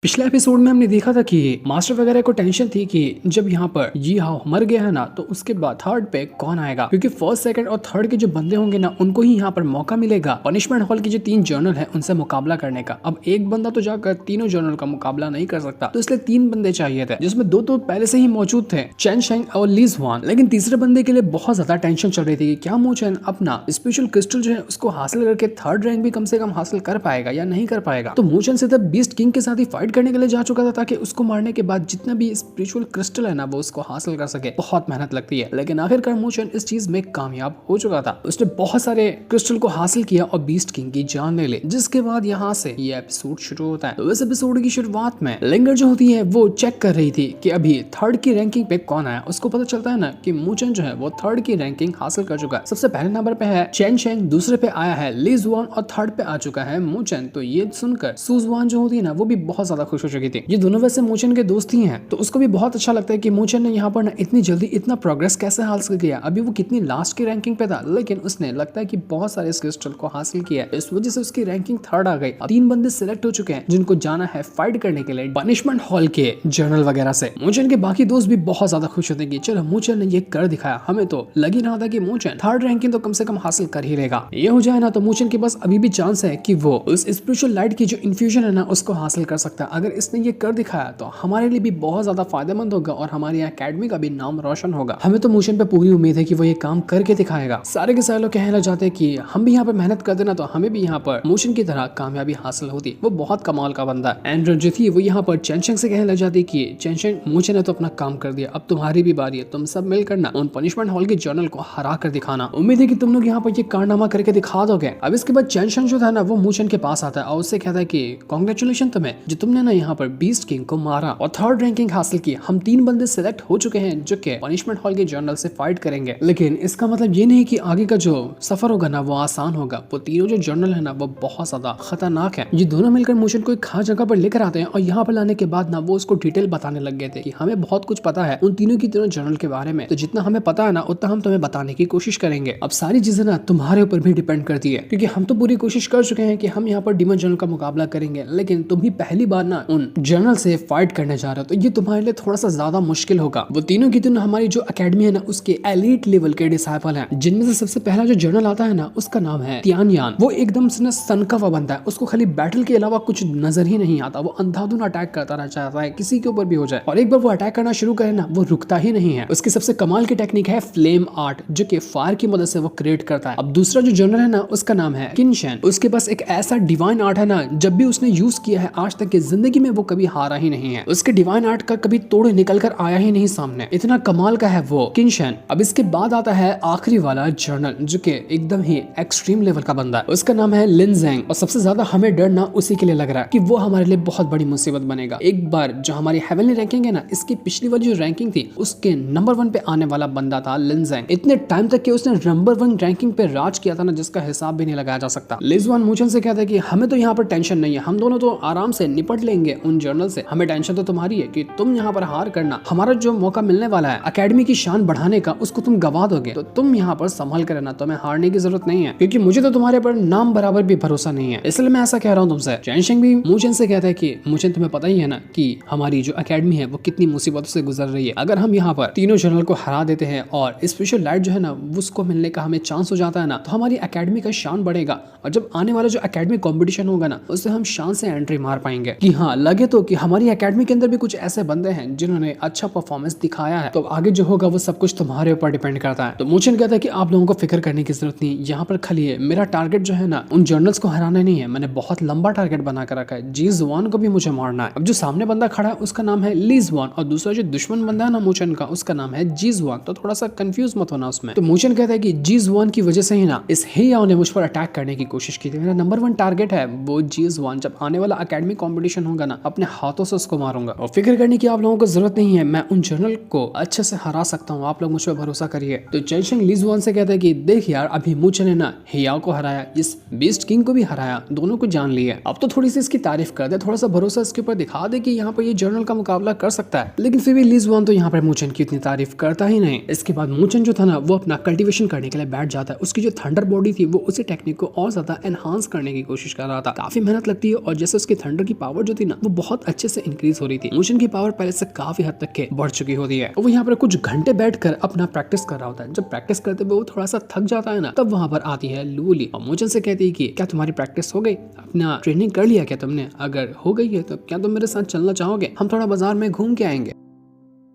पिछले एपिसोड में हमने देखा था कि मास्टर वगैरह को टेंशन थी कि जब यहाँ पर जी हाओ मर गया है ना तो उसके बाद थर्ड पे कौन आएगा, क्योंकि फर्स्ट सेकंड और थर्ड के जो बंदे होंगे ना उनको ही यहाँ पर मौका मिलेगा पनिशमेंट हॉल के जो 3 जर्नल है उनसे मुकाबला करने का। अब एक बंदा तो जाकर तीनों जर्नल का मुकाबला नहीं कर सकता, तो इसलिए 3 बंदे चाहिए थे, जिसमें 2 तो पहले से ही मौजूद थे, चेन शेंग और ली जुआन। लेकिन तीसरे बंदे के लिए बहुत ज्यादा टेंशन चल रही थी कि क्या मू चेन अपना स्पेशल क्रिस्टल जो है उसको हासिल करके थर्ड रैंक भी कम से कम हासिल कर पाएगा या नहीं कर पाएगा। तो मू चेन सीधा बीस्ट किंग के साथ ही फाइट करने के लिए जा चुका था ताकि उसको मारने के बाद जितना भी स्पिरिचुअल क्रिस्टल है ना वो उसको हासिल कर सके। बहुत मेहनत लगती है, लेकिन आखिरकार मू चेन इस चीज में कामयाब हो चुका था। उसने बहुत सारे क्रिस्टल को हासिल किया और बीस्ट किंग की जान ले ली, जिसके बाद यहाँ से ये एपिसोड शुरू होता है। तो इस एपिसोड की शुरुआत में लिंगर जो होती है वो चेक कर रही थी कि अभी थर्ड की रैंकिंग पे कौन आया। उसको पता चलता है ना कि मू चेन जो है वो थर्ड की रैंकिंग हासिल कर चुका है। सबसे पहले नंबर पे है चेन शेंग, दूसरे पे आया है ली जुआन और थर्ड पे आ चुका है मू चेन। तो ये सुनकर सू जुआन जो होती है ना वो भी बहुत ज्यादा खुश हो चुकी थी। ये दोनों वैसे मू चेन के दोस्त ही हैं, तो उसको भी बहुत अच्छा लगता है कि मू चेन ने यहाँ पर ना इतनी जल्दी इतना प्रोग्रेस कैसे हासिल किया। अभी वो कितनी लास्ट की रैंकिंग पे था, लेकिन उसने लगता है कि बहुत सारे क्रिस्टल को हासिल किया, इस वजह से उसकी रैंकिंग थर्ड आ गई। 3 बंदे सिलेक्ट हो चुके हैं जिनको जाना है फाइट करने के लिए पनिशमेंट हॉल के जर्नल वगैरह से। मू चेन के बाकी दोस्त भी बहुत ज्यादा खुश होते हैं कि चलो मू चेन ने ये कर दिखाया। हमें तो लग ही रहा था कि मू चेन थर्ड रैंकिंग तो कम से कम हासिल कर ही लेगा। ये हो जाए ना तो मू चेन के पास अभी भी चांस है कि वो उस स्पिरिचुअल लाइट की जो इन्फ्यूजन है ना उसको हासिल कर सकता है। अगर इसने ये कर दिखाया तो हमारे लिए भी बहुत ज्यादा फायदेमंद होगा और हमारी अकेडमी का भी नाम रोशन होगा। हमें तो मू चेन पे पूरी उम्मीद है कि वो ये काम करके दिखाएगा। सारे के सारे लोग कहने लग जाते हैं कि हम भी यहाँ पर मेहनत करते ना तो हमें भी यहाँ पर मू चेन की तरह कामयाबी हासिल होती। वो बहुत कमाल का बंदा है। एंड जो थी वो यहाँ पर चेन शेंग से कहने लग जाती कि चेन शेंग, मू चेन ने तो अपना काम कर दिया, अब तुम्हारी भी बारी है। तुम सब मिलकर ना उन पनिशमेंट हॉल के जर्नल को हरा कर दिखाना। उम्मीद है कि तुम लोग यहाँ पर ये कारनामा करके दिखा दोगे। अब इसके बाद चेन शेंग जो था ना वो मू चेन के पास आता है और उससे कहता है कि कांग्रेचुलेशन तुम्हें, जो तुमने ना यहाँ पर बीस्ट किंग को मारा और थर्ड रैंकिंग हासिल की। हम 3 बंदे सिलेक्ट हो चुके हैं जो कि पनिशमेंट हॉल के जर्नल से फाइट करेंगे, लेकिन इसका मतलब ये नहीं कि आगे का जो सफर होगा ना वो आसान होगा। वो तीनों जो जर्नल है ना वो बहुत ज्यादा खतरनाक है। ये दोनों मिलकर मू चेन को एक खास जगह पर लेकर आते हैं और यहाँ पर लाने के बाद ना वो उसको डिटेल बताने लग गए थे कि हमें बहुत कुछ पता है उन तीनों की तीनों जर्नल के बारे में, तो जितना हमें पता है ना उतना हम तुम्हें बताने की कोशिश करेंगे। अब सारी चीजें ना तुम्हारे ऊपर भी डिपेंड करती है, क्योंकि हम तो पूरी कोशिश कर चुके हैं कि हम यहाँ पर डीमन जर्नल का मुकाबला करेंगे, लेकिन तुम ही पहली बार ना उन जर्नल से फाइट करने जा रहे हो, तो ये तुम्हारे लिए थोड़ा सा ज्यादा मुश्किल होगा। वो तीनों की तीनों हमारी जो अकेडमी है ना उसके एलीट लेवल के डिसाइपल हैं, जिनमें से सबसे पहला जो जर्नल आता है ना उसका नाम है तियान यान। वो एकदम से ना सनका हुआ बनता है, उसको खाली बैटल के अलावा कुछ नजर ही नहीं आता। वो अंधाधुन अटैक करता रह चाहता है, किसी के ऊपर भी हो जाए, और एक बार वो अटैक करना शुरू करे ना वो रुकता ही नहीं है। उसकी सबसे कमाल की टेक्निक है फ्लेम आर्ट, जो कि फायर की मदद से वो क्रिएट करता है। अब दूसरा जो जर्नल है ना उसका नाम है किनशेन। उसके पास एक ऐसा डिवाइन आर्ट है ना, जब भी उसने यूज किया है आज तक की जिंदगी में वो कभी हारा ही नहीं है। उसके डिवाइन आर्ट का कभी तोड़ निकल कर आया ही नहीं सामने, इतना कमाल का है वो किनशेन। अब इसके बाद आता है आखिरी वाला जर्नल जो कि एकदम ही एक्सट्रीम लेवल का बंदा है, उसका नाम है लिन ज़ेंग। और सबसे ज्यादा हमें डर ना उसी के लिए लग रहा है कि वो हमारे लिए बहुत बड़ी मुसीबत बनेगा। एक बार जो हमारी हेवनली रैंकिंग है ना, इसकी पिछली वाली जो रैंकिंग थी उसके नंबर 1 पे आने वाला बंदा था लिन ज़ेंग। इतने टाइम तक कि उसने नंबर 1 रैंकिंग पे राज किया था ना, जिसका हिसाब भी नहीं लगाया जा सकता। ली जुआन मू चेन से कहता है कि हमें तो यहाँ पर टेंशन नहीं है, हम दोनों तो आराम से निपट लेंगे उन जर्नल से। हमें टेंशन तो तुम्हारी है कि तुम यहाँ पर हार करना, हमारा जो मौका मिलने वाला है अकेडमी की शान बढ़ाने का उसको तुम गवा दोगे, तो तुम यहाँ पर संभल कर रहना, तुम्हें हारने की जरूरत नहीं है, क्योंकि मुझे तो तुम्हारे पर नाम बराबर भी भरोसा नहीं है, इसलिए मैं ऐसा कह रहा हूँ तुमसे। चेन शेंग भी मू चेन से कहता है कि मू चेन तुम्हें पता ही है ना कि हमारी जो अकेडमी है वो कितनी मुसीबतों से गुजर रही है। अगर हम यहाँ पर तीनों जर्नल को हरा देते हैं और स्पेशल लाइट जो है ना उसको मिलने का हमें चांस हो जाता है ना, तो हमारी अकेडमी का शान बढ़ेगा, और जब आने वाला जो अकेडमी कॉम्पिटिशन होगा ना उससे हम शान से एंट्री मार पाएंगे कि हाँ लगे तो कि हमारी अकेडमी के अंदर भी कुछ ऐसे बंदे हैं जिन्होंने अच्छा परफॉर्मेंस दिखाया है, तो आगे जो होगा वो सब कुछ तुम्हारे ऊपर डिपेंड करता है। तो मू चेन कहता है कि आप लोगों को फिक्र करने की जरूरत नहीं, यहाँ पर खाली मेरा टारगेट जो है ना उन जर्नल्स को हराना नहीं है, मैंने बहुत लंबा टारगेट बना कर रखा है, जी जुआन को भी मुझे मारना है। अब जो सामने बंदा खड़ा है उसका नाम है ली जुआन, और दूसरा जो दुश्मन बंदा है ना मू चेन का उसका नाम है जी जुआन, तो थोड़ा सा कंफ्यूज मत होना उसमें। तो मू चेन कहता है कि जी जुआन की वजह से ही ना इस हे याओ ने मुझ पर अटैक करने की कोशिश की थी, मेरा नंबर 1 टारगेट है वो जी जुआन। जब आने वाला अकेडमी कॉम्पिटिशन होगा ना अपने हाथों से उसको मारूंगा, और फिक्र करने की आप लोगों को जरूरत नहीं है, मैं उन जर्नल को अच्छे से हरा सकता हूँ, आप लोग मुझ पर भरोसा करिए। तो चेन शेंग ली जुआन से कहता है कि देख यार, अभी मू चेन ने ना हे याओ को हराया, इस बीस्ट किंग को भी हराया, दोनों को जान लिया, अब तो थोड़ी सी इसकी तारीफ कर दे, थोड़ा सा भरोसा इसके ऊपर दिखा दे कि यहाँ पर ये जर्नल का मुकाबला कर सकता है। लेकिन फिर भी ली जुआन तो यहाँ पर मू चेन की इतनी तारीफ करता ही नहीं। इसके बाद मू चेन जो था ना वो अपना कल्टीवेशन करने के लिए बैठ जाता है। उसकी जो थंडर बॉडी थी वो उसी टेक्निक को और ज्यादा एनहांस करने की कोशिश कर रहा था। काफी मेहनत लगती है, और जैसे उसकी थंडर की पावर जो थी ना वो बहुत अच्छे से इंक्रीज हो रही थी। मूचन की पावर पहले से काफी हद तक के बढ़ चुकी होती है। वो यहाँ पर कुछ घंटे बैठकर अपना प्रैक्टिस कर रहा होता है। जब प्रैक्टिस करते हुए वो थोड़ा सा थक जाता है ना, तब वहाँ पर आती है लूली और मूचन से कहती है कि क्या तुम्हारी प्रैक्टिस हो गई, अपना ट्रेनिंग कर लिया क्या तुमने? अगर हो गई है तो क्या तुम मेरे साथ चलना चाहोगे, हम थोड़ा बाजार में घूम के आएंगे।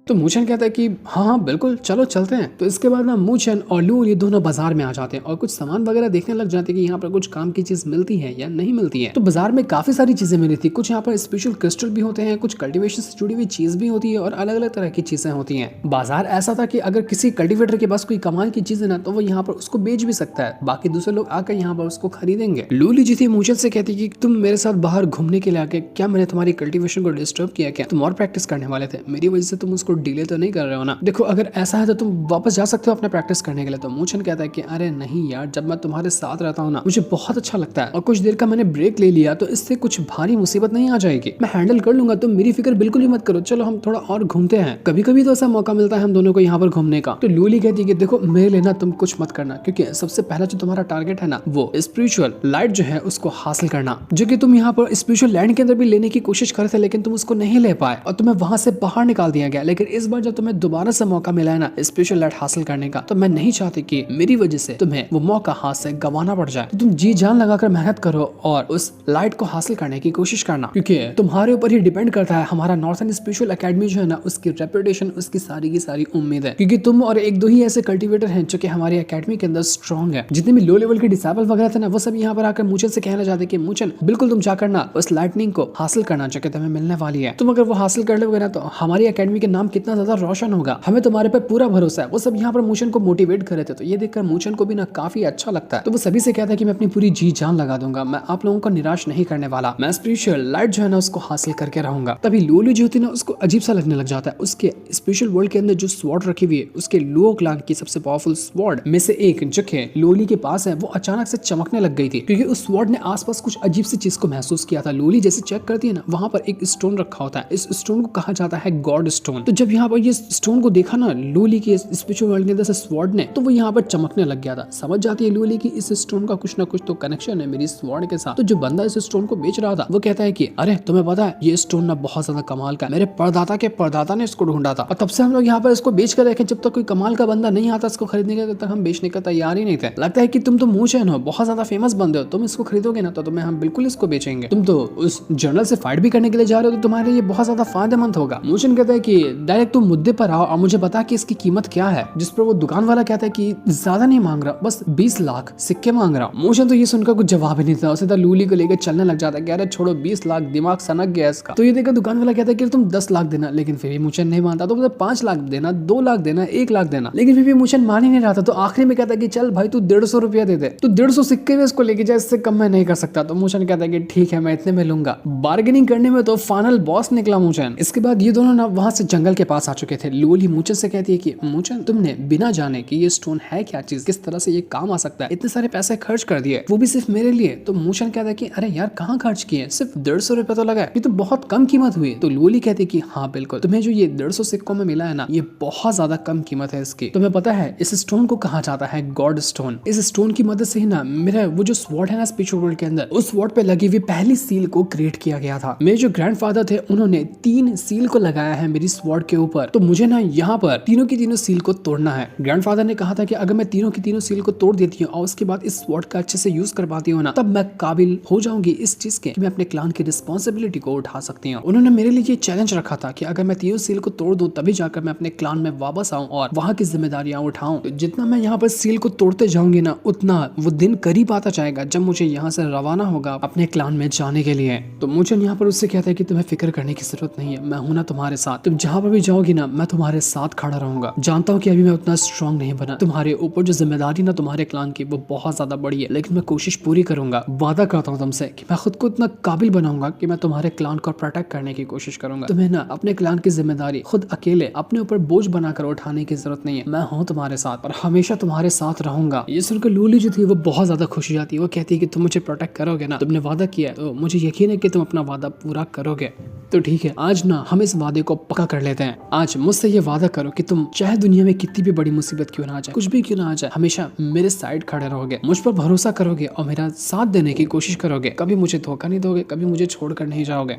तो मूचन कहता है कि हाँ बिल्कुल चलो चलते हैं। तो इसके बाद ना मूचन और लूल ये दोनों बाजार में आ जाते हैं और कुछ सामान वगैरह देखने लग जाते हैं कि यहाँ पर कुछ काम की चीज मिलती है या नहीं मिलती है। तो बाजार में काफी सारी चीजें मिली थी। कुछ यहाँ पर स्पेशल क्रिस्टल भी होते हैं, कुछ कल्टीवेशन से जुड़ी हुई चीज भी होती है और अलग अलग तरह की चीजें होती है। बाजार ऐसा था कि अगर किसी कल्टिवेटर के पास कोई कमाल की चीज है ना तो वो यहाँ पर उसको बेच भी सकता है, बाकी दूसरे लोग आकर यहाँ पर उसको खरीदेंगे। लूली जी थी मूचन से कहती कि तुम मेरे साथ बाहर घूमने के लिए आके क्या मैंने तुम्हारी कल्टीवेशन को डिस्टर्ब किया क्या? तुम और प्रैक्टिस करने वाले थे, मेरी वजह से तुम उसको डिले तो नहीं कर रहे हो ना? देखो अगर ऐसा है तो तुम वापस जा सकते हो अपना प्रैक्टिस करने के लिए। तो मूचन कहता है कि अरे नहीं यार, जब मैं तुम्हारे साथ रहता हूँ ना मुझे बहुत अच्छा लगता है और कुछ देर का मैंने ब्रेक ले लिया तो इससे कुछ भारी मुसीबत नहीं आ जाएगी, मैं हैंडल कर लूंगा, तुम मेरी फिक्र बिल्कुल ही मत करो, चलो हम थोड़ा और घूमते हैं। कभी कभी तो ऐसा मौका मिलता है हम दोनों को यहाँ पर घूमने का। तो लूली कहती है कि देखो मेरे लिए ना तुम कुछ मत करना, क्योंकि सबसे पहला जो तुम्हारा टारगेट है ना वो स्पिरिचुअल लाइट जो है उसको हासिल करना, जो कि तुम यहाँ पर स्पिरिचुअल लैंड के अंदर भी लेने की कोशिश कर रहे थे लेकिन तुम उसको नहीं ले पाए और तुम्हें वहां से बाहर निकाल दिया गया। लेकिन इस बार जब तुम्हें दोबारा से मौका मिला है ना स्पेशल लाइट हासिल करने का, तो मैं नहीं चाहती कि मेरी वजह से तुम्हें वो मौका हाथ से गंवाना पड़ जाए। तो तुम जी जान लगाकर मेहनत करो और उस लाइट को हासिल करने की कोशिश करना, क्योंकि तुम्हारे ऊपर ही डिपेंड करता है हमारा नॉर्थन स्पिरिचुअल एकेडमी जो है ना उसकी रेपुटेशन, उसकी सारी की सारी उम्मीद है, क्योंकि तुम और एक दो ही ऐसे कल्टिवेटर हैं जो कि हमारी एकेडमी के अंदर स्ट्रॉन्ग है। जितने भी लो लेवल के डिसेबल वगैरह थे ना वो सब यहाँ पर आकर मूचन से कहना चाहते कि मूचन बिल्कुल तुम जाकर ना उस लाइटनिंग को हासिल करना जो कि तुम्हें मिलने वाली है, तुम अगर वो हासिल कर लोगे ना तो हमारी एकेडमी के नाम कितना ज्यादा रोशन होगा, हमें तुम्हारे पे पूरा भरोसा है। वो सब यहाँ पर मूचन को मोटिवेट कर रहे थे, तो ये देखकर मूचन को भी ना काफी अच्छा लगता है। तो वो सभी से कहता है कि मैं अपनी पूरी जी जान लगा दूंगा, मैं आप लोगों को निराश नहीं करने वाला, मैं स्पिरिचुअल लाइट जो है ना उसको हासिल करके रहूंगा। तभी लूली जो होती है ना उसको अजीब सा लगने लग जाता है। उसके स्पिरिचुअल वर्ल्ड के अंदर जो स्वॉर्ड रखी हुई है उसके लुओ क्लान की सबसे पावरफुल स्वॉर्ड में से एक जो कि लूली के पास है वो अचानक से चमकने लग गई थी, क्योंकि उस स्वॉर्ड ने आसपास कुछ अजीब सी चीज को महसूस किया था। लूली जैसे चेक करती है ना वहां पर एक स्टोन रखा होता है, इस स्टोन को कहा जाता है गॉड स्टोन। तो जब यहाँ पर ये स्टोन को देखा ना लूली के स्पिरिचुअल वर्ल्ड के अंदर से स्वॉर्ड ने, तो वो यहाँ पर चमकने लग गया था। समझ जाती है लूली कि इस स्टोन का कुछ ना कुछ तो कनेक्शन है मेरी स्वॉर्ड के साथ। तो जो बंदा इस स्टोन को बेच रहा था वो कहता है कि अरे तुम्हें पता है ये स्टोन ना बहुत ज्यादा कमाल का है, मेरे परदाता के परदाता ने इसको ढूंढा था और तब से हम लोग यहाँ पर इसको बेच कर रखे, जब तक कोई कमाल का बंदा नहीं आता इसको खरीदने के तब तक हम बेचने का तैयार ही नहीं थे। लगता है कि तुम तो मूचन हो, बहुत ज्यादा फेमस बंदे हो, तुम इसको खरीदोगे ना तो तुम्हें हम बिल्कुल इसको बेचेंगे, तुम तो उस जनरल से फाइट भी करने के लिए जा रहे हो तो तुम्हारे लिए बहुत ज्यादा फायदेमंद होगा। मूचन कहता है कि डायरेक्ट तुम मुद्दे पर आओ और मुझे बता कि इसकी कीमत क्या है। जिस पर वो दुकान वाला कहता है कि ज्यादा नहीं मांग रहा, बस 20 लाख सिक्के मांग रहा। मूचन तो ये सुनकर कुछ जवाब ही नहीं था, सीधा लूली को लेकर चलने लग जाता है। कह रहे छोड़ो 20 लाख, दिमाग सनक गया इसका। तो ये देखकर दुकान वाला कहता है कि तुम 10 लाख देना, लेकिन फिर भी मूचन नहीं मानता। तो 5 लाख देना, 2 लाख देना, 1 लाख देना, लेकिन फिर भी मूचन मान ही नहीं रहा था। तो आखिरी में कहता है कि चल भाई तू 150 रुपया दे दे, तो 150 सिक्के में इसको लेके जाए, इससे कम मैं नहीं कर सकता। तो मूचन कहता है कि ठीक है मैं इतने में लूंगा। बार्गेनिंग करने में तो फाइनल बॉस निकला मूचन। इसके बाद ये दोनों ना वहां से जंगल के पास आ चुके थे। लूली मूचन से कहती है कि मूचन तुमने बिना जाने कि ये स्टोन है क्या चीज, किस तरह से ये काम आ सकता है, इतने सारे पैसे खर्च कर दिए, वो भी सिर्फ मेरे लिए। तो मूचन कहता है कि अरे यार कहाँ खर्च किए, सिर्फ 150 रुपए तो लगा, ये तो बहुत कम कीमत हुई। तो लूली कहती है कि हाँ बिल्कुल, तुम्हें जो ये 150 सिक्कों में मिला है ना ये बहुत ज्यादा कम कीमत है इसकी। तुम्हें पता है इस स्टोन को कहा जाता है गॉड स्टोन। इस स्टोन की मदद से ही ना मेरा वो जो स्वॉर्ड है ना स्पिरिचुअल वर्ल्ड के अंदर, उस स्वॉर्ड पे लगी हुई पहली सील को क्रिएट किया गया था। मेरे जो ग्रैंडफादर थे उन्होंने 3 सील को लगाया है मेरी स्वॉर्ड के ऊपर। तो मुझे ना यहाँ पर तीनों की तीनों सील को तोड़ना है। ग्रैंडफादर ने कहा था कि अगर मैं तीनों की तीनों सील को तोड़ देती हूँ और उसके बाद इस स्वॉर्ड का अच्छे से यूज कर पाती हूँ ना, तब मैं काबिल हो जाऊंगी इस चीज के कि मैं अपने क्लान की रिस्पॉन्सिबिलिटी को उठा सकती हूँ। उन्होंने मेरे लिए ये चैलेंज रखा था कि अगर मैं तीनों सील को तोड़ दूं तभी जाकर मैं अपने क्लान में वापस आऊं और वहां की जिम्मेदारियां उठाऊं। तो जितना मैं यहाँ पर सील को तोड़ते जाऊंगी ना उतना वो दिन करीब आता जाएगा जब मुझे यहाँ से रवाना होगा अपने क्लान में जाने के लिए। तो मुझे यहाँ पर उससे कहता है कि तुम्हें फिक्र करने की जरूरत नहीं है, मैं हूं ना तुम्हारे साथ, तुम जहाँ पर भी जाओगी ना मैं तुम्हारे साथ खड़ा रहूंगा। जानता हूँ कि अभी मैं उतना स्ट्रॉन्ग नहीं बना, तुम्हारे ऊपर जो जिम्मेदारी ना तुम्हारे क्लान की वो बहुत ज्यादा बड़ी है, लेकिन मैं कोशिश पूरी करूंगा। वादा करता हूँ तुमसे कि मैं खुद को इतना काबिल बनाऊंगा कि मैं तुम्हारे क्लान को प्रोटेक्ट करने की कोशिश करूंगा। तुम्हें ना अपने क्लान की जिम्मेदारी खुद अकेले अपने ऊपर बोझ बनाकर उठाने की जरूरत नहीं है, मैं हूँ तुम्हारे साथ और हमेशा तुम्हारे साथ रहूंगा। ये सुनकर लूली जो थी वो बहुत ज्यादा खुश हो जाती है। वो कहती है कि तुम मुझे प्रोटेक्ट करोगे ना, तुमने वादा किया है तो मुझे यकीन है कि तुम अपना वादा पूरा करोगे। तो ठीक है, आज ना हम इस वादे को पक्का कर लेते हैं। आज मुझसे ये वादा करो कि तुम चाहे दुनिया में कितनी भी बड़ी मुसीबत क्यों ना आ जाए, कुछ भी क्यों ना आ जाए, हमेशा मेरे साइड खड़े रहोगे, मुझ पर भरोसा करोगे और मेरा साथ देने की कोशिश करोगे, कभी मुझे धोखा नहीं दोगे, कभी मुझे छोड़कर नहीं जाओगे।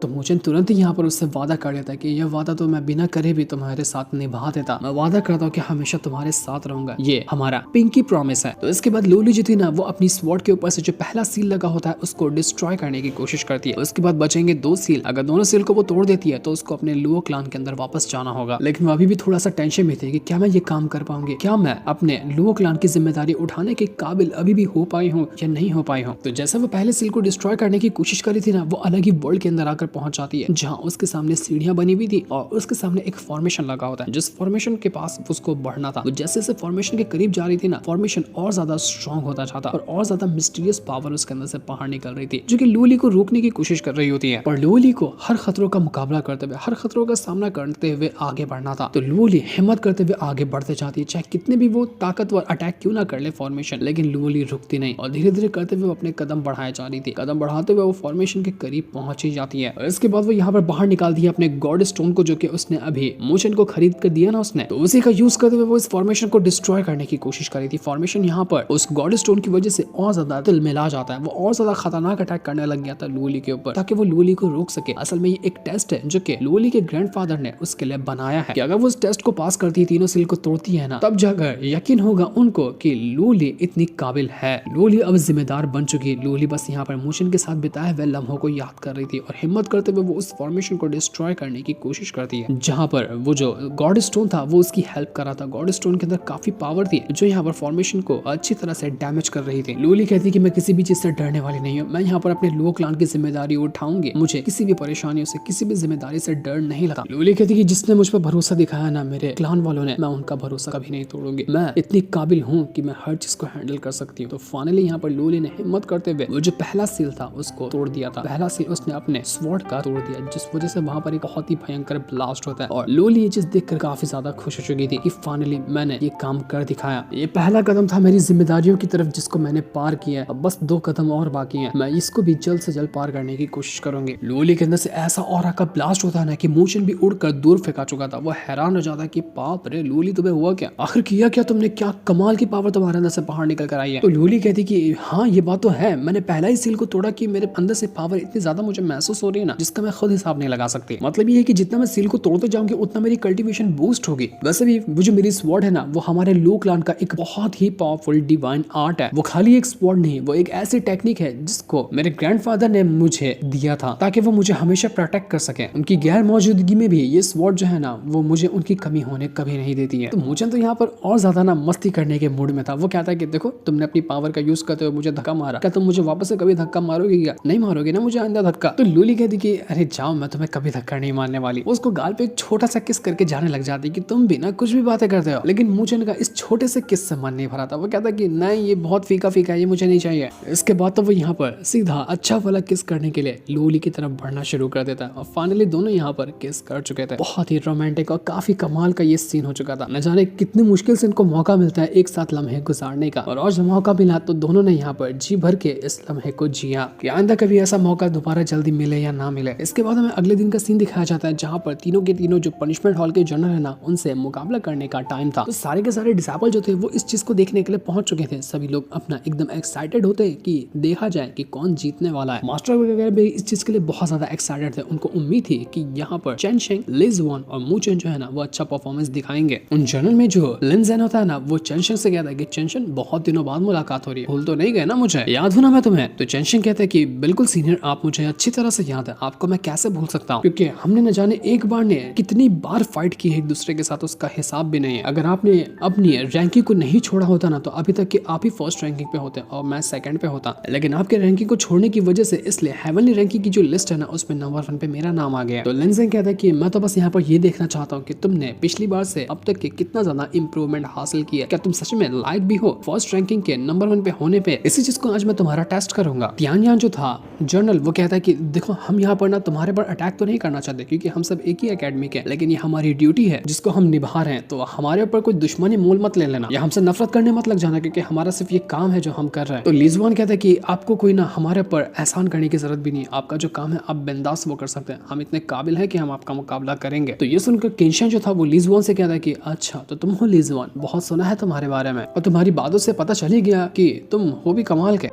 तो मुचन तुरंत ही यहाँ पर उससे वादा कर लेता है कि यह वादा तो मैं बिना करे भी तुम्हारे साथ निभा देता, मैं वादा करता हूँ कि हमेशा तुम्हारे साथ रहूंगा, ये हमारा पिंकी प्रॉमिस है। तो इसके बाद लोली जो थी ना वो अपनी स्वॉर्ड के ऊपर से जो पहला सील लगा होता है उसको डिस्ट्रॉय करने की कोशिश करती है। उसके बाद बचेंगे 2 सील, अगर दोनों सील को वो तोड़ देती है तो उसको अपने लुओ क्लान के अंदर वापस जाना होगा। लेकिन वो अभी भी थोड़ा सा टेंशन में थी कि क्या मैं ये काम कर पाऊंगी, क्या मैं अपने लुओ क्लान की जिम्मेदारी उठाने के काबिल अभी भी हो पाई हूँ या नहीं हो पाई हूँ। तो जैसे वो पहले सील को डिस्ट्रॉय करने की कोशिश करी थी ना वो अलग ही वर्ल्ड के अंदर आकर पहुंच जाती है, जहाँ उसके सामने सीढ़ियां बनी हुई थी और उसके सामने एक फॉर्मेशन लगा होता है, जिस फॉर्मेशन के पास उसको बढ़ना था। जैसे जैसे फॉर्मेशन के करीब जा रही थी ना फॉर्मेशन और ज्यादा स्ट्रॉन्ग होता जाता और ज्यादा मिस्टीरियस पावर उसके अंदर से बाहर निकल रही थी, जो कि लोली को रोकने की कोशिश कर रही होती है। पर लोली को हर खतरों का मुकाबला करते हुए, हर खतरों का सामना करते हुए आगे बढ़ना था। तो लोली हिम्मत करते हुए आगे बढ़ते जाती है, चाहे कितने भी वो ताकतवर अटैक क्यों ना कर ले फॉर्मेशन, लेकिन लोली रुकती नहीं और धीरे धीरे करते हुए अपने कदम बढ़ाए जा रही थी। कदम बढ़ाते हुए वो फॉर्मेशन के करीब पहुंच ही जाती है और इसके बाद वो यहाँ पर बाहर निकालती है अपने गॉड स्टोन को, जो कि उसने अभी मोशन को खरीद कर दिया ना उसने, तो उसी का यूज करते हुए वो इस फॉर्मेशन को डिस्ट्रॉय करने की कोशिश कर रही थी। फॉर्मेशन यहाँ पर उस गॉड स्टोन की वजह से और ज्यादा दिल मिला जाता है, वो और ज्यादा खतरनाक अटैक करने लग गया था लोली के ऊपर, ताकि वो लोली को रोक सके। असल में ये एक टेस्ट है जो कि लोली के ग्रैंडफादर ने उसके लिए बनाया है कि अगर वो इस टेस्ट को पास करती है, तीनों सील को तोड़ती है ना, तब जाकर यकीन होगा उनको कि लोली इतनी काबिल है। लोली अब जिम्मेदार बन चुकी है। लोली बस यहाँ पर मोशन के साथ बिताए हुए लम्हों को याद कर रही थी और हिम्मत करते हुए वो उस फॉर्मेशन को डिस्ट्रॉय करने की कोशिश करती है, जहाँ पर वो जो गॉड स्टोन था वो उसकी हेल्प कर रहा था। गॉड स्टोन के अंदर काफी पावर थी जो यहाँ पर फॉर्मेशन को अच्छी तरह से डैमेज कर रही थी। लोली कहती कि मैं किसी भी चीज से डरने वाली नहीं हूँ, मैं यहाँ पर अपने लुओ क्लान की जिम्मेदारी उठाऊंगी, मुझे किसी भी परेशानियों से, किसी भी जिम्मेदारी से डर नहीं लगा। लोली कहती कि जिसने मुझ पर भरोसा दिखाया ना मेरे क्लान वालों ने, मैं उनका भरोसा कभी नहीं तोड़ूंगी, मैं इतनी काबिल हूँ कि मैं हर चीज को हैंडल कर सकती हूँ। तो फाइनली यहाँ पर लोली ने हिम्मत करते हुए वो जो पहला सील था उसको तोड़ दिया था। पहला सील उसने अपने स्वॉर्ड का तोड़ दिया, जिस वजह से वहां पर एक बहुत ही भयंकर ब्लास्ट होता है और लोली ये चीज देखकर काफी ज्यादा खुश हो चुकी थी कि फाइनली मैंने ये काम कर दिखाया। ये पहला कदम था मेरी जिम्मेदारियों की तरफ जिसको मैंने पार किया। अब बस 2 कदम और बाकी हैं, मैं इसको भी जल्द से जल्द पार करने की कोशिश करूंगी। लोली के अंदर से ऐसा ऑरा का ब्लास्ट होता है ना कि मोशन भी उड़कर दूर फेंका चुका था। वो हैरान हो जाता है कि बाप रे लोली तुम्हें हुआ क्या, आखिर किया क्या तुमने, क्या कमाल की पावर तुम्हारे अंदर से बाहर निकल कर आई है। तो लोली कहती कि हाँ ये बात तो है, मैंने पहला ही सील को तोड़ा कि मेरे अंदर से पावर इतनी ज्यादा मुझे महसूस हो रही है ना जिसका मैं खुद हिसाब नहीं लगा सकती। मतलब ये है कि जितना मैं सील को तोड़ते जाऊंगी उतना मेरी कल्टीवेशन बूस्ट होगी। वैसे भी वो जो मेरी स्वॉर्ड है ना वो हमारे लुओ क्लान का एक बहुत ही पावरफुल डिवाइन आर्ट है। वो खाली एक स्वॉर्ड नहीं, वो एक ऐसी टेक्निक है जिसको मेरे ग्रैंडफादर ने मुझे दिया था ताकि वो मुझे हमेशा प्रोटेक्ट कर सके। उनकी गैर मौजूदगी में भी ये स्वॉर्ड जो है ना वो मुझे उनकी कमी होने कभी नहीं देती है। तो मुझे तो यहाँ पर और ज्यादा ना मस्ती करने के मूड में था। वो कहता है कि देखो तुमने अपनी पावर का यूज करते हुए मुझे धक्का मारा, क्या तुम मुझे वापस से कभी धक्का मारोगे क्या, नहीं मारोगे ना मुझे आइंदा धक्का। तो लोली कहती कि अरे जाओ, मैं तुम्हें कभी धक्का नहीं मारने वाली। उसको गाल पे एक छोटा सा किस करके जाने लग जाती कि तुम भी ना कुछ भी बातें करते हो। लेकिन मुझे का इस छोटे से किस से मन नहीं भरा था। वो कहता कि नहीं ये बहुत फीका फीका है, ये मुझे नहीं चाहिए। इसके बाद तो वो यहाँ पर सीधा अच्छा वाला किस करने के लिए लोली की तरफ बढ़ना शुरू कर देता है और फाइनली दोनों यहाँ पर किस कर चुके थे। बहुत ही रोमांटिक और काफी कमाल का ये सीन हो चुका था। न जाने कितनी मुश्किल से इनको मौका मिलता है एक साथ लम्हे गुजारने का, और जब मौका मिला तो दोनों ने यहाँ पर जी भर के इस लम्हे को जिया। आइंदा कभी ऐसा मौका दोबारा जल्दी मिले या ना मिले। इसके बाद हमें अगले दिन का सीन दिखाया जाता है जहाँ पर तीनों के तीनों जो पनिशमेंट हॉल के जनरल है ना उनसे मुकाबला करने का टाइम था। तो सारे के सारे डिसेबल जो थे वो इस चीज को देखने के लिए पहुंच चुके थे। सभी लोग अपना एकदम एक्साइटेड होते कि देखा जाए कि कौन जीतने वाला है। मास्टर वगैरह भी इस चीज के लिए बहुत ज्यादा एक्साइटेड थे। उनको उम्मीद थी कि यहाँ पर चेन शेंग, ली जुआन और मू चेन जो है ना वो अच्छा परफॉर्मेंस दिखाएंगे। उन जनरल में जो लिन ज़ेन होता है ना वो चेन शेंग से कहता है कि चेन शेंग बहुत दिनों बाद मुलाकात हो रही है, भूल तो नहीं गए ना मुझे, याद हूं ना मैं तुम्हें। तो चेन शेंग कहते हैं कि बिल्कुल सीनियर, आप मुझे अच्छी तरह से याद है, आपको मैं कैसे भूल सकता हूँ, क्योंकि हमने न जाने एक बार ने कितनी बार फाइट की है एक दूसरे के साथ, उसका हिसाब भी नहीं है। अगर आपने अपनी रैंकिंग को नहीं छोड़ा होता ना तो अभी तक कि आप ही फर्स्ट रैंकिंग पे होते और मैं सेकंड पे होता। लेकिन आपके रैंकिंग को छोड़ने की वजह से इसलिए हेवनली रैंकिंग की जो लिस्ट है ना उसमें नंबर 1 पे मेरा नाम आ गया। तो लिन ज़ेन कहता है कि मैं तो बस यहाँ पर ये देखना चाहता हूँ कि तुमने पिछली बार से अब तक के कितना ज्यादा इंप्रूवमेंट हासिल किया, क्या तुम सच में लायक भी हो फर्स्ट रैंकिंग के नंबर 1 पे होने पे। इसी चीज को आज मैं तुम्हारा टेस्ट करूंगा। तियान यान जो था जर्नल वो कहता है कि देखो हम यहाँ पर ना तुम्हारे पर अटैक तो नहीं करना चाहते क्योंकि हम सब एक ही एकेडमी के, लेकिन ये हमारी ड्यूटी है जिसको हम निभा रहे हैं, तो हमारे ऊपर कोई दुश्मनी मोल मत ले लेना या हमसे नफरत करने मत लग जाना क्योंकि हमारा सिर्फ ये काम है जो हम कर रहे हैं। तो ली जुआन कहता है कि आपको कोई ना हमारे ऊपर एहसान करने की जरूरत भी नहीं, आपका जो काम है आप बिंदास वो कर सकते हैं, हम इतने काबिल है कि हम आपका मुकाबला करेंगे। तो ये सुनकर केंशियन जो था वो ली जुआन से कहता है कि अच्छा तो तुम हो ली जुआन, बहुत सुना है तुम्हारे बारे में और तुम्हारी बातों से पता चल ही गया कि तुम हो भी कमाल के।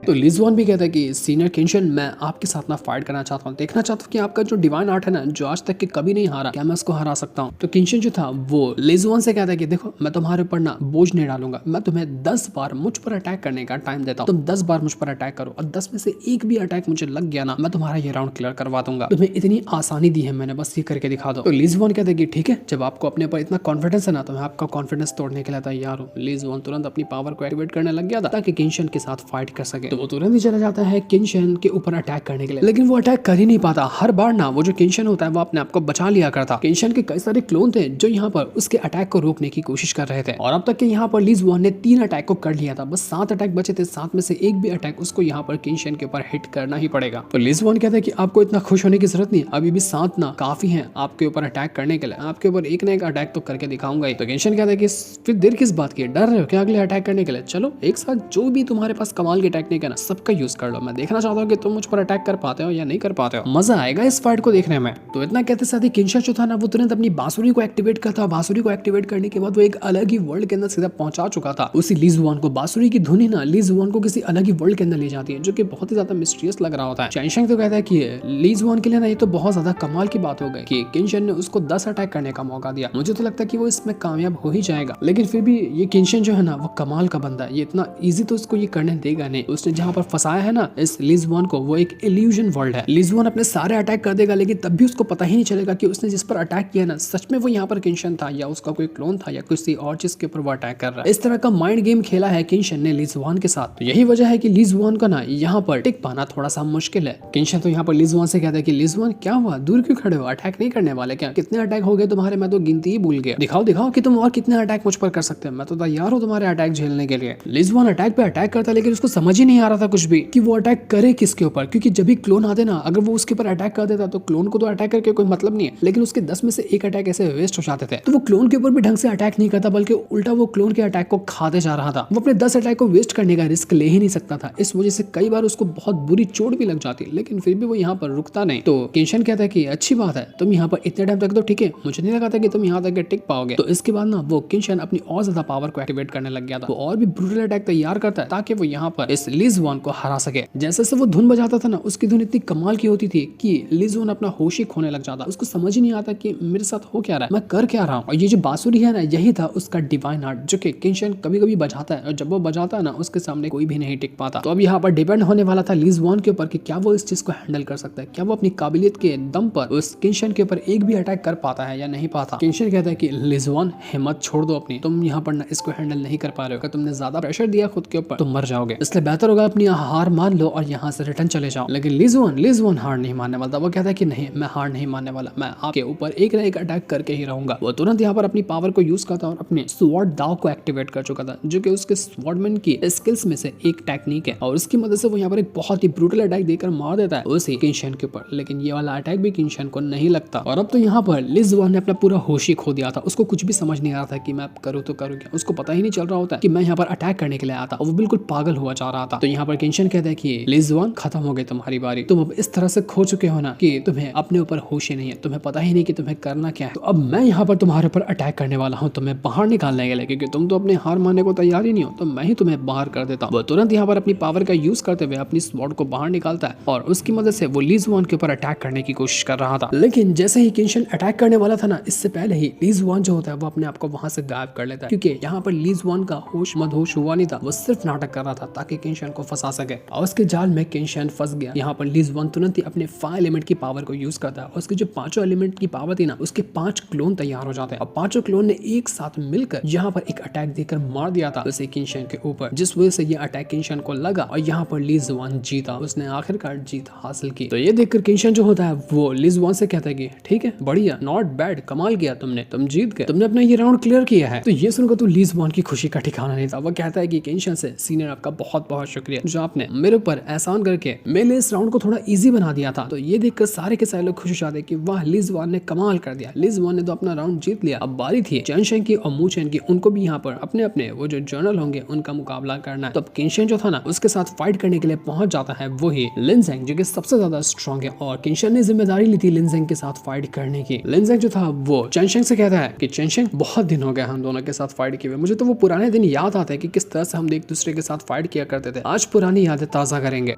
तो लिजुआन भी कहता है कि सीनियर केंशन मैं आपके साथ ना फाइट करना चाहता हूँ, देखना चाहता हूँ कि आपका जो डिवाइन आर्ट है ना जो आज तक के कभी नहीं हारा, क्या मैं उसको हरा सकता हूँ। तो केंशन जो था वो लिजुआन से कहता है कि देखो मैं तुम्हारे ऊपर ना बोझ नहीं डालूंगा, मैं तुम्हें 10 बार मुझ पर अटैक करने का टाइम देता हूँ, तुम 10 बार मुझ पर अटैक करो और 10 में से एक भी अटैक मुझे लग गया ना मैं तुम्हारा ये राउंड क्लियर करवा दूंगा, तुम्हें इतनी आसानी दी है मैंने, बस ये करके दिखा दो। तो लिजुआन कहते हैं कि ठीक है, जब आपको अपने ऊपर इतना कॉन्फिडेंस है ना तो मैं आपका कॉन्फिडेंस तोड़ने के लिए तैयार हूँ। लिजुआन तुरंत अपनी पावर को एक्टिवेट करने लग गया था ताकि केंशन के साथ फाइट कर सके। तो वो तुरंत ही चला जाता है केंशन के ऊपर अटैक करने के लिए, लेकिन वो अटैक कर ही नहीं पाता। हर बार ना वो जो केंशन होता है वो अपने आप को बचा लिया करता। केंशन के कई सारे क्लोन थे जो यहाँ पर उसके अटैक को रोकने की कोशिश कर रहे थे और अब तक के यहाँ पर लिजुआन ने 3 अटैक को कर लिया था, बस 7 अटैक बचे थे, 7 में से एक भी अटैक उसको यहाँ पर केंशन के ऊपर हिट करना ही पड़ेगा। तो लिजुआन कहता है कि आपको इतना खुश होने की जरूरत नहीं, अभी भी 7 ना काफी है आपके ऊपर अटैक करने के लिए, आपके ऊपर एक ना एक अटैक तो करके दिखाऊंगा ही। तो केंशन कहता है कि फिर देर किस बात की, डर रहे हो क्या अगले अटैक करने के लिए, चलो एक साथ जो भी तुम्हारे पास कमाल की टेक्निक है ना सबका यूज कर लो, मैं देखना चाहता हूँ कि तुम मुझ पर अटैक कर पाते हो या नहीं कर पाते हो, मजा आएगा इस फाइट को देखने में। तो इतना कहते साथ ही केंशन जो था ना वो तुरंत अपनी बांसुरी को एक्टिवेट करता। बांसुरी को एक्टिवेट करने के बाद वो एक अलग ही वर्ल्ड के अंदर सीधा पहुंचा चुका था। उसी लिजुआन को बांसुरी की धुन ही ना लिजुआन को किसी अलग ही वर्ल्ड के अंदर ले जाती है जो कि बहुत ही ज्यादा मिस्टीरियस लग रहा होता है। चैनशंग तो कहता है कि लिजुआन के लिए ना ये तो बहुत ज्यादा कमाल की बात हो गई कि केंशन ने उसको 10 अटैक करने का मौका दिया, मुझे तो लगता है कि वो इसमें कामयाब हो ही जाएगा, लेकिन फिर भी ये केंशन जो है ना वो कमाल का बंदा है, ये इतना इजी तो उसको ये करने देगा नहीं। उसने जहाँ पर फंसाया है ना इस लिजुआन को वो एक इल्यूजन वर्ल्ड है। लिजुआन अपने सारे अटैक कर देगा लेकिन तब भी उसको पता ही नहीं चलेगा कि उसने जिस पर अटैक किया ना सच में वो यहाँ पर केंशन था या उसका कोई क्लोन था या किसी और चीज के ऊपर वो अटैक कर रहा है। इस तरह का माइंड गेम खेला है केंशन ने लिजुआन के साथ। तो यही वजह है कि लिजुआन का ना यहाँ पर टिक पाना थोड़ा सा मुश्किल है। केंशन तो यहाँ पर लिजुआन से कहता है कि लिजुआन क्या हुआ, दूर क्यों खड़े हो, अटैक नहीं करने वाले क्या, कितने अटैक हो गए तुम्हारे, मैं तो गिनती ही भूल गया, दिखाओ दिखाओ कि तुम और कितने अटैक मुझ पर कर सकते हो, मैं तो तैयार हूँ तुम्हारे अटैक झेलने के लिए। लिजुआन अटैक पे अटैक करता लेकिन उसको समझ ही नहीं आ रहा था कुछ भी कि वो अटैक करे किसके ऊपर, क्योंकि जब भी क्लोन आते ना अगर वो उसके ऊपर अटैक कर देता तो क्लोन को तो अटैक करके कोई मतलब नहीं है, लेकिन उसके 10 में से एक अटैक ऐसे वेस्ट हो जाते थे। तो वो क्लोन के ऊपर भी ढंग से अटैक नहीं करता बल्कि उल्टा वो क्लोन के अटैक को खाते जा रहा था। वो अपने 10 अटैक को वेस्ट करने का रिस्क ले ही नहीं सकता था, इस वजह से कई बार उसको बहुत बुरी चोट भी लग जाती, लेकिन फिर भी वो यहाँ पर रुकता नहीं। तो केंशन कहता है कि अच्छी बात है तुम यहाँ पर इतने टाइम तक तो ठीक है, मुझे नहीं लगा था कि तुम यहाँ तक टिक पाओगे। तो इसके बाद ना वो केंशन अपनी और ज्यादा पावर को एक्टिवेट करने लग गया था, वो और भी ब्रूटल अटैक तैयार करता है ताकि वो यहाँ पर इस लिजुआन को हरा सके। जैसे से वो धुन बजाता था ना उसकी धुन इतनी कमाल की होती थी कि लिजुआन अपना होश ही खोने लग जाता, उसको समझ ही नहीं आता कि मेरे साथ हो क्या रहा है, मैं कर क्या रहा हूँ। और ये जो बांसुरी है ना यही था उसका डिवाइन आर्ट जो कि केंशन कभी कभी बजाता है और जब वो बजाता है ना उसके सामने कोई भी नहीं टिक पाता। तो अब यहाँ पर डिपेंड होने वाला था लिजुआन के ऊपर कि क्या वो इस चीज को हैंडल कर सकता है, क्या वो अपनी काबिलियत के दम पर उस केंशन के ऊपर एक भी अटैक कर पाता है या नहीं पाता। केंशन कहता है कि लिजुआन हिम्मत छोड़ दो अपनी, तुम यहाँ पर ना इसको हैंडल नहीं कर पा रहे हो, अगर तुमने ज्यादा प्रेशर दिया खुद के ऊपर तुम मर जाओगे, इसलिए बेहतर होगा अपनी हार मान लो और यहाँ से रिटर्न चले जाओ। लेकिन लिजुआन हार नहीं मानने वाला, वो कहता है कि नहीं मैं हार नहीं मानने वाला, मैं आपके ऊपर एक ना एक अटैक करके ही रहूंगा। वो तुरंत यहाँ पर अपनी पावर को यूज करता और अपने स्वॉर्ड दाव को एक्टिवेट कर चुका था जो कि उसके स्वॉर्डमैन की स्किल्स में से एक टेक्निक है और उसकी मदद से वो यहाँ पर एक बहुत ही ब्रूटल अटैक देकर मार देता है उसी केंशन के ऊपर। लेकिन ये वाला अटैक भी केंशन को नहीं लगता और अब तो यहाँ पर लिजुआन ने अपना पूरा होश ही खो दिया था, उसको कुछ भी समझ नहीं आ रहा था कि मैं करूँ तो करूँ क्या, उसको पता ही नहीं चल रहा होता कि मैं यहाँ पर अटैक करने के लिए आता और वो बिल्कुल पागल हुआ जा रहा था। तो यहाँ पर केंशन कहता है कि लिजुआन खत्म हो गई तुम्हारी बारी, तुम अब इस तरह से खो चुके हो ना कि तुम्हें अपने ऊपर होश ही नहीं है, तुम्हें पता ही नहीं कि तुम्हें करना क्या है। तो अब मैं यहाँ पर तुम्हारे ऊपर अटैक करने वाला हूँ, तुम्हें बाहर निकालने के लिए, क्योंकि तुम तो अपने हार मानने को तैयार ही नहीं हो, तो मैं ही तुम्हें बाहर कर देता हूँ। वो तुरंत यहाँ पर अपनी पावर का यूज करते हुए अपनी स्वॉर्ड को बाहर निकालता है और उसकी मदद से वो लिजुआन के ऊपर अटैक करने की कोशिश कर रहा था। लेकिन जैसे ही केंशन अटैक करने वाला था ना इससे पहले ही लिजुआन जो होता है वो अपने आप को वहां से गायब कर लेता है, क्योंकि यहाँ पर लिजुआन का होश मदहोश हुआ नहीं था, वो सिर्फ नाटक कर रहा था ताकि केंशन को फंसा सके और उसके जाल में केंशन फंस गया। यहाँ पर लिजुआन तुरंत ही अपने 5 एलिमेंट की पावर को यूज करता है और उसके जो 5 एलिमेंट की पावर थी ना उसके 5 क्लोन तैयार हो जाते हैं और 5 क्लोन ने एक साथ मिलकर यहाँ पर एक अटैक देकर मार दिया था उसे केंशन के ऊपर, जिस वजह से ये अटैक केंशन को लगा और यहाँ पर लिजुआन जीता, उसने आखिरकार जीत हासिल की। तो ये देखकर केंशन जो होता है वो लिजुआन से कहता है कि ठीक है बढ़िया, नॉट बैड, कमाल किया तुमने, तुम जीत गए, तुमने अपना ये राउंड क्लियर किया है। तो ये सुनकर तो लिजुआन की खुशी का ठिकाना नहीं था, वो कहता है कि केंशन से सीनियर आपका बहुत बहुत शुक्रिया जो आपने मेरे ऊपर एहसान करके मेरे इस राउंड को थोड़ा इजी बना दिया था। तो ये देखकर सारे के सारे लोग खुश हो जाते कि वाह लिजुआन ने कमाल कर दिया, लिजुआन ने तो अपना राउंड जीत लिया। अब बारी थी चैनशंग की और मूचेन की, उनको भी यहाँ पर अपने अपने वो जो जर्नल होंगे उनका मुकाबला करना है। तो अब केंशन जो था ना उसके साथ फाइट करने के लिए पहुंच जाता है वही लिनजेंग जो कि सबसे ज्यादा स्ट्रॉन्ग है और केंशन ने जिम्मेदारी ली थी लिनजेंग के साथ फाइट करने की। लिनजेंग जो था वो चैनशंग से कहता है कि चैनशंग बहुत दिन हो गए हम दोनों के साथ फाइट किए हुए, मुझे तो वो पुराने दिन याद आते हैं कि किस तरह से हम एक दूसरे के साथ फाइट किया करते थे। आज पुरानी यादें ताज़ा करेंगे।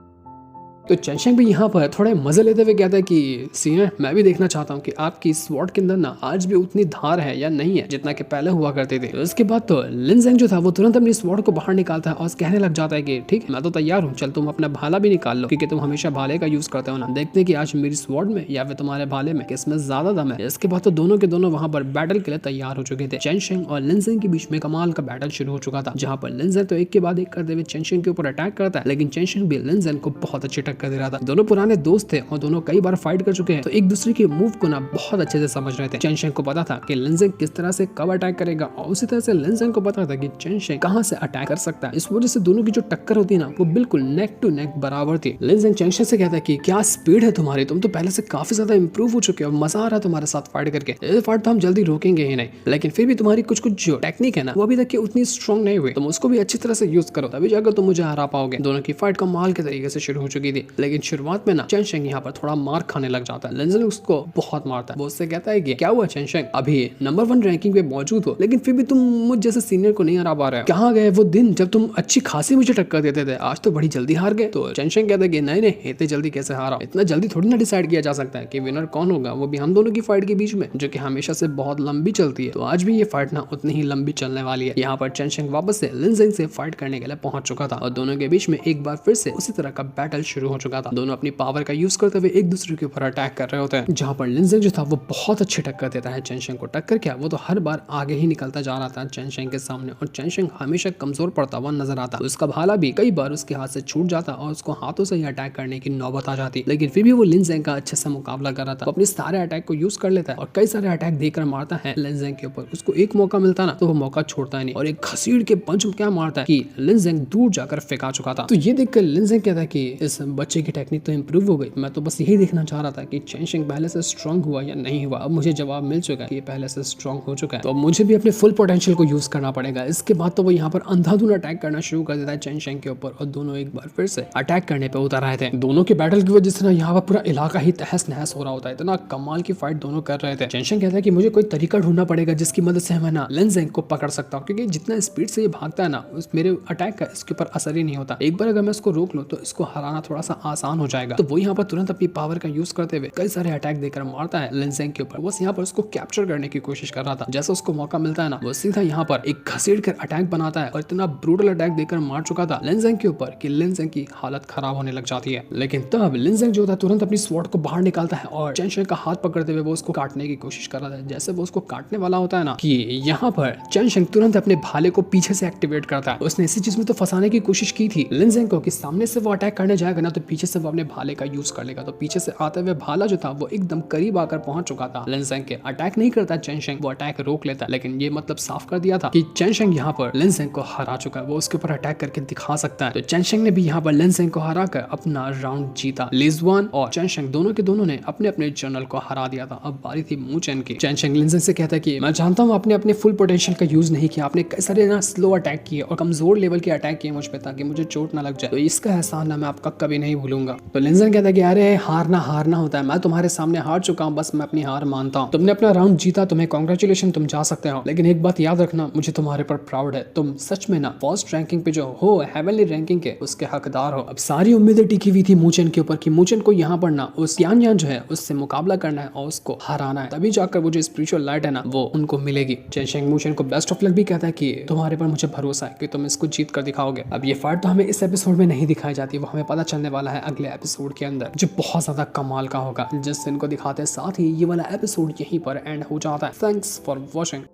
तो चेंशिंग भी यहाँ पर थोड़े मजे लेते हुए कहता है कि सीनियर, मैं भी देखना चाहता हूँ कि आपकी स्वॉर्ड के अंदर ना आज भी उतनी धार है या नहीं है जितना कि पहले हुआ करती थी। तो इसके बाद तो लिन ज़ेंग जो था वो तुरंत अपनी स्वॉर्ड को बाहर निकालता है और कहने लग जाता है कि ठीक है, मैं तो तैयार हूँ, चल तुम अपना भाला भी निकाल लो, क्योंकि तुम हमेशा भाले का यूज करते हो ना। देखते हैं कि आज मेरी स्वॉर्ड में या फिर तुम्हारे भाले में किसमें ज्यादा दम है। इसके बाद तो दोनों के दोनों वहां पर बैटल के लिए तैयार हो चुके थे। चेंशिंग और लिन ज़ेंग के बीच में कमाल का बैटल शुरू हो चुका था, जहाँ पर लिन ज़ेंग तो एक के बाद एक करते हुए चेंशिंग के ऊपर अटैक करता है, लेकिन चेंशिंग भी लिन ज़ेंग को बहुत अच्छी टक्कर दे रहा था। दोनों पुराने दोस्त थे और दोनों कई बार फाइट कर चुके हैं, तो एक दूसरे के मूव को ना बहुत अच्छे से समझ रहे थे। चेंशिंग को पता था कि लिन ज़ेंग किस तरह से कब अटैक करेगा और उसी तरह से लिन ज़ेंग को पता था कि चेंशिंग कहां से अटैक कर सकता है। इस वजह से दोनों की जो टक्कर होती है ना, वो बिल्कुल नेक टू नेक बराबर थी। लिन ज़ेंग चेंशिंग से कहता है कि क्या स्पीड है तुम्हारी, तुम तो पहले से काफी ज्यादा इंप्रूव हो चुके हो, मजा आ रहा है तुम्हारे साथ फाइट करके। ये फाइट तो हम जल्दी रोकेंगे ही नहीं, लेकिन फिर भी तुम्हारी कुछ कुछ जो टेक्निक है ना, वो अभी तक उतनी स्ट्रॉन्ग नहीं हुई, तुम उसको भी अच्छी तरह से यूज करो, तभी जाकर तुम मुझे हरा पाओगे। दोनों की फाइट कमाल के तरीके से शुरू हो चुकी थी, लेकिन शुरुआत में ना चेंशिंग यहाँ पर थोड़ा मार खाने लग जाता है। लिन ज़ेंग उसको बहुत मारता है। वो उससे कहता है कि क्या हुआ चेंशिंग, अभी नंबर 1 रैंकिंग पे मौजूद हो, लेकिन फिर भी तुम मुझ जैसे सीनियर को नहीं हरा पा रहे हो। कहाँ गए वो दिन जब तुम अच्छी खासी मुझे टक्कर देते थे, आज तो बड़ी जल्दी हार गए। तो चेंशिंग कहता है कि नहीं नहीं, इतनी जल्दी कैसे हारा, इतना जल्दी थोड़ी ना डिसाइड किया जा सकता है कि विनर कौन होगा, वो भी हम दोनों की फाइट के बीच में, जो कि हमेशा से बहुत लंबी चलती है। तो आज भी ये फाइट ना उतनी ही लंबी चलने वाली है। यहाँ पर चेंशिंग वापस से लिन ज़ेंग से फाइट करने के लिए पहुंच चुका था और दोनों के बीच में एक बार फिर से उसी तरह का बैटल शुरू हो चुका था। दोनों अपनी पावर का यूज करते हुए एक दूसरे के ऊपर अटैक कर रहे होते हैं, जहाँ पर लिन ज़ेंग जो था वो बहुत अच्छी टक्कर देता है चेंशिंग को। टक्कर क्या, वो तो हर बार आगे ही निकलता जा रहा था चेंशिंग के सामने, और चेंशिंग हमेशा कमजोर पड़ता हुआ नजर आता। उसका भाला भी कई बार उसके हाथ से छूट जाता और उसको हाथों से ही अटैक करने की नौबत आ जाती, लेकिन फिर भी वो लिन ज़ेंग का अच्छे से मुकाबला कर रहा था। वो अपने सारे अटैक को यूज कर लेता है और कई सारे अटैक देकर मारता है लिन ज़ेंग के ऊपर। उसको एक मौका मिलता ना तो वो मौका छोड़ता ही नहीं, और एक घसीट के पंच क्या मारता है कि लिन ज़ेंग दूर जाकर फेंका चुका था। तो ये देखकर लिन ज़ेंग कहता है कि इस बच्चे की टेक्निक तो इंप्रूव हो गई, मैं तो बस यही देखना चाह रहा था कि चेंशिंग पहले से स्ट्रॉन्ग हुआ या नहीं हुआ। अब मुझे जवाब मिल चुका है कि ये पहले से स्ट्रॉन्ग हो चुका है, तो अब मुझे भी अपने फुल पोटेंशियल को यूज करना पड़ेगा। इसके बाद तो वो यहाँ पर अंधाधुन अटैक करना शुरू कर देता है चेंशिंग के ऊपर, और दोनों एक बार फिर से अटैक करने पे उतर आए थे। दोनों के बैटल की वजह से ना यहाँ पर पूरा इलाका ही तहस नहस हो रहा होता है, इतना कमाल की फाइट दोनों कर रहे थे। चेंशिंग कहता है कि मुझे कोई तरीका ढूंढना पड़ेगा जिसकी मदद से मैं ना लिन ज़ेंग को पकड़ सकता हूँ, क्योंकि जितना स्पीड से ये भागता है ना, उस मेरे अटैक का इसके ऊपर असर ही नहीं होता। एक बार अगर मैं इसको रोक लूँ तो इसको हराना थोड़ा सा आसान हो जाएगा। तो वो यहाँ पर तुरंत अपनी पावर का यूज करते हुए कई सारे अटैक देकर मारता है लिन ज़ेंग के ऊपर। बस यहाँ पर उसको कैप्चर करने की कोशिश कर रहा था। जैसे उसको मौका मिलता है ना, वो सीधा यहाँ पर एक घसीट कर अटैक बनाता है और इतना ब्रूटल अटैक देकर मार चुका था लिन ज़ेंग के ऊपर कि लिन ज़ेंग की हालत खराब होने लग जाती है। लेकिन तब लिन ज़ेंग जो था तुरंत अपनी स्वॉर्ड को बाहर निकालता है और चेंशिंग का हाथ पकड़ते हुए वो उसको काटने की कोशिश कर रहा था। जैसे वो उसको काटने वाला होता है ना, कि यहाँ पर चेंशिंग तुरंत अपने भाले को पीछे से एक्टिवेट करता है। उसने इसी चीज में तो फंसाने की कोशिश की थी लिन ज़ेंग को कि सामने से वो अटैक करने जाएगा ना तो पीछे से वो अपने भाले का यूज कर लेगा। तो पीछे से आते हुए भाला जो था वो एकदम करीब आकर पहुंच चुका था लिन ज़ेंग के। अटैक नहीं करता चेंशिंग, वो अटैक रोक लेता, लेकिन ये मतलब साफ कर दिया था कि चेंशिंग यहाँ पर लिन ज़ेंग को हरा चुका है, वो उसके ऊपर अटैक करके दिखा सकता है। तो चेंशिंग ने भी यहाँ पर लिन ज़ेंग को हरा कर अपना राउंड जीता। ली ज़ुआन और चेंशिंग दोनों के दोनों ने अपने अपने जनरल को हरा दिया था। अब बारी थी मू चेन की। चेंशिंग लिन ज़ेंग से कहता है कि मैं जानता हूँ आपने अपने फुल पोटेंशियल का यूज नहीं किया, आपने कई सारे ना स्लो अटैक किए और कमजोर लेवल के अटैक किए मुझ पे ताकि मुझे चोट ना लग जाए, तो इसका एहसान ना मैं आपका कभी नहीं भूलूंगा। तो लिन ज़ेंग कहता है कि अरे हारना हारना होता है, मैं तुम्हारे सामने हार चुका हूँ, बस मैं अपनी हार मानता हूँ। तुमने अपना राउंड जीता, तुम्हें कांग्रेचुलेशन, तुम जा सकते हो, लेकिन एक बात याद रखना, मुझे तुम्हारे पर प्राउड है, तुम सच में ना फर्स्ट रैंकिंग पे जो हो, हेवनली रैंकिंग के, उसके हकदार हो। अब सारी उम्मीदें टिकी हुई थी मूचेन के ऊपर कि मूचेन को यहाँ पर ना उस यान यान जो है उससे मुकाबला करना है और उसको हराना है, तभी जाकर वो जो स्पिरिचुअल लाइट है ना वो उनको मिलेगी। चेंशिंग मूचेन को बेस्ट ऑफ लक भी कहता है कि तुम्हारे पर मुझे भरोसा है कि तुम इसको जीत कर दिखाओगे। अब ये फाइट तो हमें इस एपिसोड में नहीं दिखाई जाती, वो हमें पता चलने वाला है अगले एपिसोड के अंदर, जो बहुत ज्यादा कमाल का होगा, जिस दिन को दिखाते हैं। साथ ही ये वाला एपिसोड यहीं पर एंड हो जाता है। Thanks for watching.